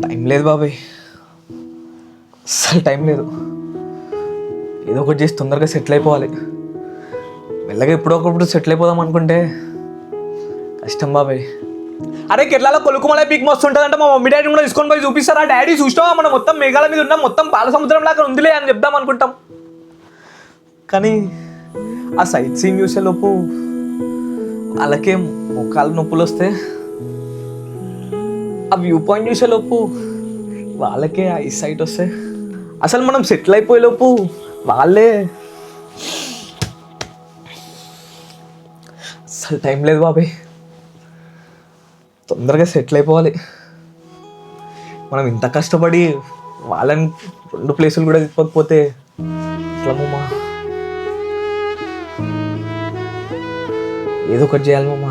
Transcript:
Time లేదు బాబాయ్, అస్సలు టైం లేదు. ఏదో ఒకటి చేసి తొందరగా సెటిల్ అయిపోవాలి. మెల్లగా ఎప్పుడో ఒకప్పుడు సెటిల్ అయిపోదాం అనుకుంటే కష్టం బాబాయ్. అరే కేరళలో కొలుకుమలై పీక్ మస్తు ఉంటుందంటే మా మమ్మీ డాడీ కూడా తీసుకొని పోయి చూపిస్తారు. ఆ డాడీ చూసినావా మనం మొత్తం మేఘాల మీద ఉన్నాం, మొత్తం పాల సముద్రం లాగా ఉందిలే అని చెప్దాం అనుకుంటాం. కానీ ఆ సైట్ సీన్ చూసేలోపు వాళ్ళకే ముఖాలు నొప్పులు వస్తే, ఆ వ్యూ పాయింట్ చూసేలోపు వాళ్ళకే ఐ సైట్ వస్తే, అసలు మనం సెటిల్ అయిపోయేలోపు వాళ్ళే. అసలు టైం లేదు బాబాయ్, తొందరగా సెటిల్ అయిపోవాలి. మనం ఇంత కష్టపడి వాళ్ళని 2 ప్లేసులు కూడా తిప్పకపోతే ఎట్లా మామ? ఏదో ఒకటి చేయాలి మామ.